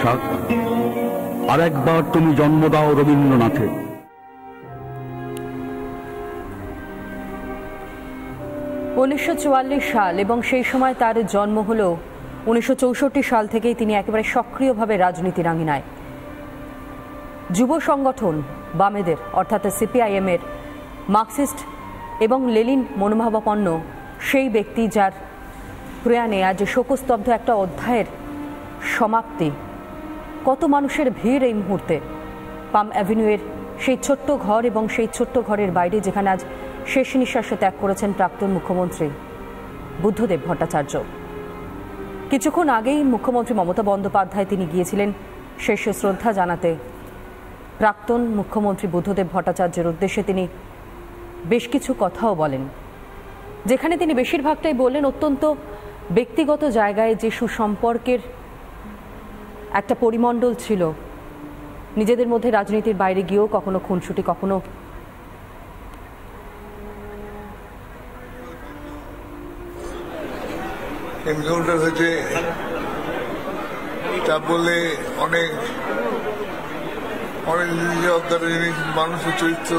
বৈশাখ, আর একবার তুমি জন্ম দাও রবীন্দ্রনাথের। 1944 সাল এবং সেই সময় তার জন্ম হলেও 1964 সাল থেকেই তিনি একেবারে সক্রিয়ভাবে রাজনীতির আঙিনায়। যুব সংগঠন বামেদের অর্থাৎ সিপিআইএম এর মার্কসিস্ট এবং লেনিন মনোভাবাপন্ন সেই ব্যক্তি যার প্রয়াণে আজ শোকস্তব্ধ একটা অধ্যায়ের সমাপ্তি। কত মানুষের ভিড় এই মুহূর্তে পাম অ্যাভিনিউয়ের সেই ছোট্ট ঘর এবং সেই ছোট্ট ঘরের বাইরে যেখানে আজ শেষ নিঃশ্বাস ত্যাগ করেছেন প্রাক্তন মুখ্যমন্ত্রী বুদ্ধদেব ভট্টাচার্য। কিছুক্ষণ আগেই মুখ্যমন্ত্রী মমতা বন্দ্যোপাধ্যায় তিনি গিয়েছিলেন শেষ শ্রদ্ধা জানাতে। প্রাক্তন মুখ্যমন্ত্রী বুদ্ধদেব ভট্টাচার্যের উদ্দেশ্যে তিনি বেশ কিছু কথাও বলেন, যেখানে তিনি বেশিরভাগটাই বললেন অত্যন্ত ব্যক্তিগত জায়গায় যে সুসম্পর্কের একটা পরিমণ্ডল ছিল, নিজেদের মধ্যে রাজনীতির বাইরে গিয়েও কখনো খুনসুটি, কখনো এনকাউন্টার হয়েছে তা বলে অনেক অনেক জিনিস মানুষের চরিত্র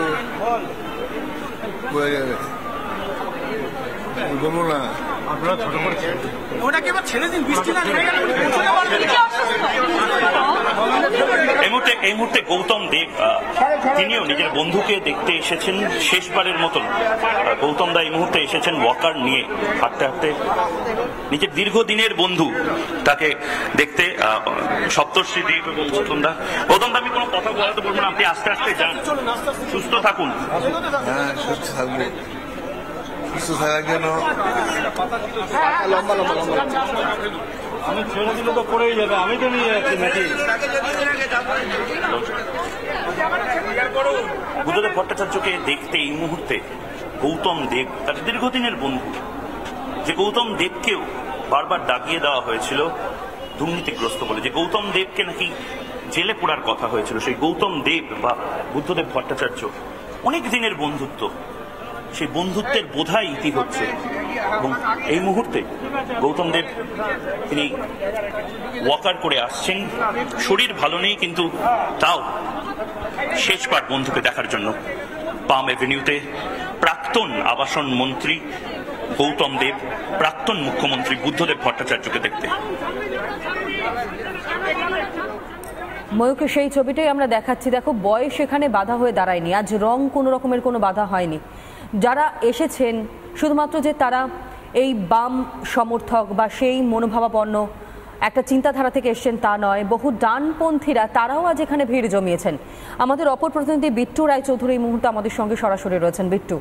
বোঝা যাবে। বলবো না আপনারা ছোট করছেন ওটাকে এবার ছেড়ে দিন, বৃষ্টি না এই মুহূর্তে গৌতম দেব তিনিও নিজের বন্ধুকে দেখতে এসেছেন শেষবারের মতন। গৌতম দা এই মুহূর্তে এসেছেন ওয়াকার নিয়ে, হাঁটতে হাঁটতে নিজের দীর্ঘদিনের বন্ধু তাকে দেখতে। সপ্তর্ষি দেব এবং গৌতম দা, আমি কোনো কথা বলাতে বলবো না, আপনি আস্তে আস্তে যান, সুস্থ থাকুন। হ্যাঁ, সুস্থ থাকবো। সুস্থ থাকার জন্য লম্বা লম্বা লম্বা আমি ছেড়ে দিলে তো পড়েই যাবে, আমি তো নিয়ে যাচ্ছি নাকি। বুদ্ধদেব ভট্টাচার্যকে দেখতে এই মুহূর্তে গৌতম দেব তার দীর্ঘদিনের বন্ধু, যে গৌতম দেবকেও বারবার দাগিয়ে দেওয়া হয়েছিল দুর্নীতিগ্রস্ত বলে, যে গৌতম দেবকে নাকি জেলে পোড়ার কথা হয়েছিল, সেই গৌতম দেব বা বুদ্ধদেব ভট্টাচার্য অনেক দিনের বন্ধুত্ব, সেই বন্ধুত্বের বোধহয় ইতি হচ্ছে। এবং এই মুহূর্তে গৌতম দেব তিনি ওয়াকার করে আসছেন, শরীর ভালো নেই কিন্তু তাও শেষবার বন্ধুকে দেখার জন্য পাম এভিনিউতে প্রাক্তন আবাসন মন্ত্রী গৌতম দেব প্রাক্তন মুখ্যমন্ত্রী বুদ্ধদেব ভট্টাচার্যকে দেখতে। ময়ূকে সেই ছবিটাই আমরা দেখাচ্ছি। দেখো, বয়স এখানে বাধা হয়ে দাঁড়ায়নি, আজ রং কোনো রকমের কোনো বাধা হয়নি। যারা এসেছেন শুধুমাত্র যে তারা এই বাম সমর্থক বা সেই মনোভাবাপন্ন একটা চিন্তাধারা থেকে এসছেন তা নয়, বহু ডানপন্থীরা তারাও আজ এখানে ভিড় জমিয়েছেন। আমাদের অপর প্রতিনিধি বিট্টু রায়চৌধুরী এই মুহূর্তে আমাদের সঙ্গে সরাসরি রয়েছেন। বিট্টু,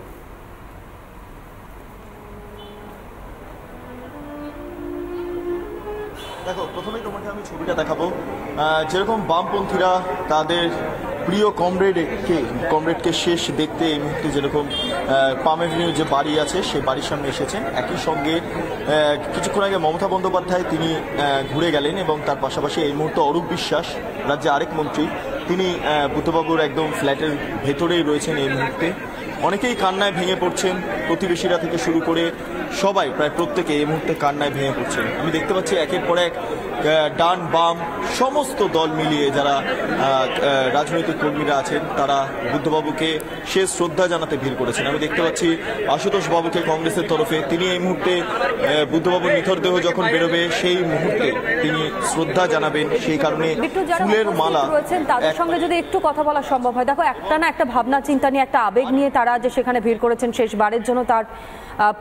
দেখো, প্রথমেই তোমাকে আমি ছবিটা দেখাবো। যেরকম বামপন্থীরা তাদের প্রিয় কমরেডকে শেষ দেখতে এই মুহূর্তে যেরকম পাম এভিনিউ যে বাড়ি আছে সেই বাড়ির সামনে এসেছেন, একই সঙ্গে কিছুক্ষণ আগে মমতা বন্দ্যোপাধ্যায় তিনি ঘুরে গেলেন এবং তার পাশাপাশি এই মুহূর্তে অরূপ বিশ্বাস রাজ্যে আরেক মন্ত্রী তিনি বুদ্ধবাবুর একদম ফ্ল্যাটের ভেতরেই রয়েছেন এই মুহূর্তে। অনেকেই কান্নায় ভেঙে পড়ছেন, প্রতিবেশীরা থেকে শুরু করে সবাই প্রায় প্রত্যেকে এই মুহূর্তে কান্নায় ভেঙে পড়ছেন। আমি দেখতে পাচ্ছি একের পর এক ডান বাম সমস্ত দল মিলিয়ে যারা রাজনৈতিক কর্মীরা আছেন তারা বুদ্ধবাবুকে শেষ শ্রদ্ধা জানাতে ভিড় করেছেন। আমি দেখতে পাচ্ছি আশুতোষ বাবুকে কংগ্রেসের তরফে, তিনি এই মুহূর্তে বুদ্ধবাবুর নিথর দেহ যখন বেরোবে সেই মুহূর্তে তিনি শ্রদ্ধা জানাবেন, সেই কারণে ফুলের মালা। তাদের সঙ্গে যদি একটু কথা বলা সম্ভব হয়। দেখো, একটা না একটা ভাবনা চিন্তা নিয়ে, একটা আবেগ নিয়ে তারা যে সেখানে ভিড় করেছেন শেষবারের জন্য তার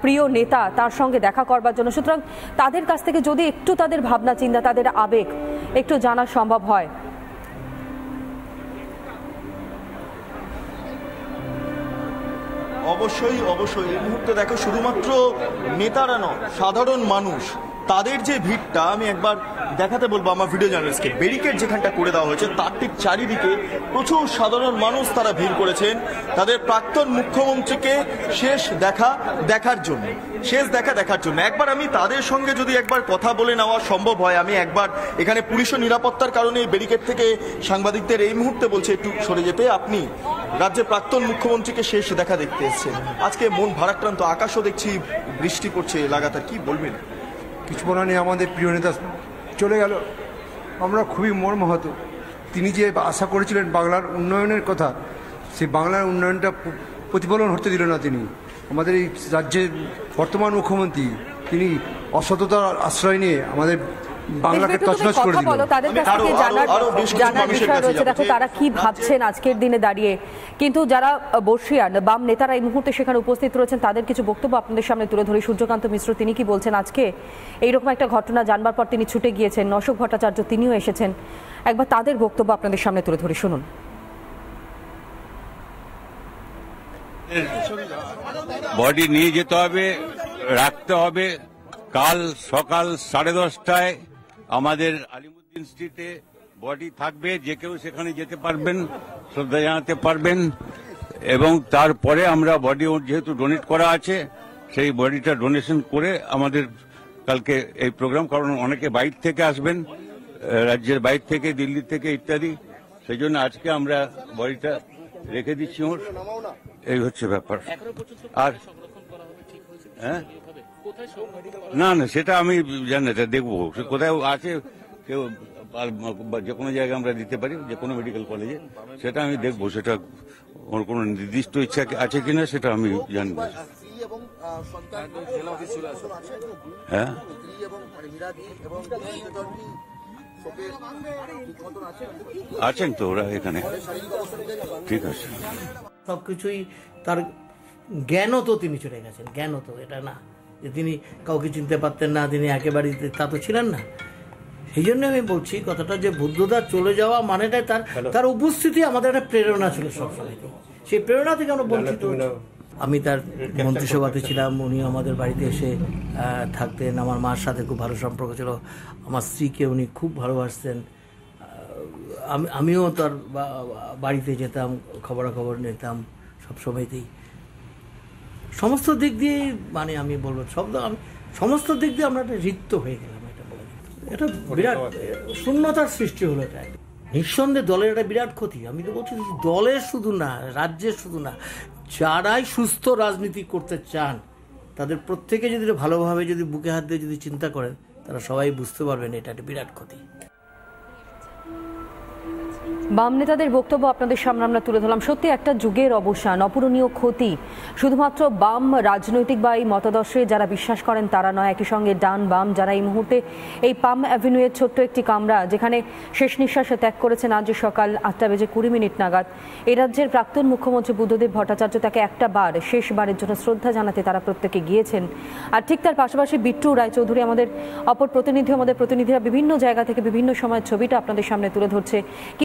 প্রিয় নেতা তার সঙ্গে দেখা করবার জন্য। সুতরাং তাদের কাছ থেকে যদি একটু তাদের ভাবনা চিন্তা, তাদের আবেগ একটু জানা সম্ভব হয়। অবশ্যই অবশ্যই এই মুহূর্তে দেখো, শুধুমাত্র নেতারা নয়, সাধারণ মানুষ তাদের যে ভিড়টা আমি একবার দেখাতে বলবো আমার ভিডিও জার্নালিস্টকে। ব্যারিকেড যেখানটা করে দেওয়া হয়েছে তার ঠিক চারিদিকে প্রচুর সাধারণ মানুষ তারা ভিড় করেছেন তাদের প্রাক্তন মুখ্যমন্ত্রীকে শেষ দেখার জন্য। একবার আমি তাদের সঙ্গে যদি একবার কথা বলে নেওয়া সম্ভব হয়, আমি একবার এখানে পুলিশ ও নিরাপত্তার কারণে ব্যারিকেড থেকে সাংবাদিকদের এই মুহূর্তে বলছে একটু সরে যেতে। আপনি রাজ্যের প্রাক্তন মুখ্যমন্ত্রীকে শেষ দেখা দেখতে এসেছেন, আজকে মন ভারাক্রান্ত, আকাশও দেখছি বৃষ্টি পড়ছে লাগাতার, কি বলবেন? কিছু বলা নেই, আমাদের প্রিয় নেতা চলে গেল, আমরা খুবই মর্মাহত। তিনি যে আশা করেছিলেন বাংলার উন্নয়নের কথা, সেই বাংলার উন্নয়নটা প্রতিফলন হতে দিল না তিনি। আমাদের এই রাজ্যের বর্তমান মুখ্যমন্ত্রী তিনি অসততার আশ্রয় নিয়ে আমাদের বাংলাকে তছনছ করে দিল। তাদের কাছ থেকে জানার বিষয় রয়েছে, দেখো তারা কি ভাবছেন আজকের দিনে দাঁড়িয়ে। কিন্তু যারা বর্ষিয়ান বাম নেতারা এই মুহূর্তে সেখানে উপস্থিত রয়েছেন, তাদের কিছু বক্তব্য আপনাদের সামনে তুলে ধরি। সূর্যকান্ত মিশ্র তিনি কি বলছেন আজকে এইরকম একটা ঘটনা জানবার পর তিনি ছুটে গিয়েছেন। অশোক ভট্টাচার্য তিনিও এসেছেন, একবার তাদের বক্তব্য আপনাদের সামনে তুলে ধরি, শুনুন। বডি নিয়ে যেতে হবে, রাখতে হবে। কাল সকাল 10:30টায় আমাদের আলিমুদ্দিন স্ট্রিটে বডি থাকবে, যে কেউ সেখানে যেতে পারবেন, শ্রদ্ধা জানাতে পারবেন। এবং তারপরে আমরা বডি যেহেতু ডোনেট করা আছে, সেই বডিটা ডোনেশন করে আমাদের কালকে এই প্রোগ্রাম, কারণ অনেকে বাইরে থেকে আসবেন, রাজ্যের বাইরে থেকে, দিল্লি থেকে ইত্যাদি, সেই জন্য আজকে আমরা বডিটা রেখে দিচ্ছি। ওর এই হচ্ছে ব্যাপার। আর হ্যাঁ, না না সেটা আমি জানি না, দেখবো কোথায় আছে কেউ, যে কোনো জায়গায় আমরা দিতে পারি, যে কোনো মেডিকেল কলেজে, সেটা আমি দেখবো। সেটা ওর কোনো নির্দিষ্ট ইচ্ছা আছে কিনা সেটা আমি জানবো। হ্যাঁ, আছেন তো ওরা এখানে, ঠিক আছে। সবকিছুই তার জ্ঞানও তো তিনি চলে গেছেন, জ্ঞানও তো এটা না যে তিনি কাউকে চিনতে পারতেন না, তিনি একেবারেই তা তো ছিলেন না। সেই জন্য আমি বলছি কথাটা, যে বুদ্ধদা চলে যাওয়া মানেটা তার উপস্থিতি আমাদের একটা প্রেরণা ছিল সবসময়। সেই প্রেরণা থেকে আমরা বঞ্চিত। আমি তার মন্ত্রিসভাতে ছিলাম, উনি আমাদের বাড়িতে এসে থাকতেন, আমার মার সাথে খুব ভালো সম্পর্ক ছিল, আমার স্ত্রীকে উনি খুব ভালোবাসতেন। আমিও তার বাড়িতে যেতাম, খবরাখবর নিতাম সবসময়তেই। সমস্ত দিক দিয়ে মানে আমি বলবো সমস্ত দিক দিয়ে আমরা একটা রিক্ত হয়ে গেলাম, এটা বলে এটা বিরাট শূন্যতার সৃষ্টি হলো। এটা নিঃসন্দেহে দলের একটা বিরাট ক্ষতি। আমি তো বলছি দলের শুধু না, রাজ্যের শুধু না, যারাই সুস্থ রাজনীতি করতে চান তাদের প্রত্যেকে যদি ভালোভাবে যদি বুকে হাত দিয়ে যদি চিন্তা করেন, তারা সবাই বুঝতে পারবেন এটা একটা বিরাট ক্ষতি। বাম নেতাদের বক্তব্য আপনাদের সামনে আমরা তুলে ধরলাম। সত্যি একটা যুগের অবসান, অপূরণীয় ক্ষতি। শুধুমাত্র বাম রাজনৈতিক বা এই মতাদর্শে যারা বিশ্বাস করেন তারা নয়, একই সঙ্গে ডান বাম যারা এই মুহূর্তে এই পাম অ্যাভিনিউয়ের ছোট্ট একটি কামরা যেখানে শেষ নিঃশ্বাসে ত্যাগ করেছেন আজ সকাল 8:20 নাগাদ এই রাজ্যের প্রাক্তন মুখ্যমন্ত্রী বুদ্ধদেব ভট্টাচার্য, তাকে একটা বার শেষবারের জন্য শ্রদ্ধা জানাতে তারা প্রত্যেকে গিয়েছেন। আর ঠিক তার পাশাপাশি বিট্টু রায়চৌধুরী আমাদের অপর প্রতিনিধি, আমাদের প্রতিনিধিরা বিভিন্ন জায়গা থেকে বিভিন্ন সময়ের ছবিটা আপনাদের সামনে তুলে ধরছে।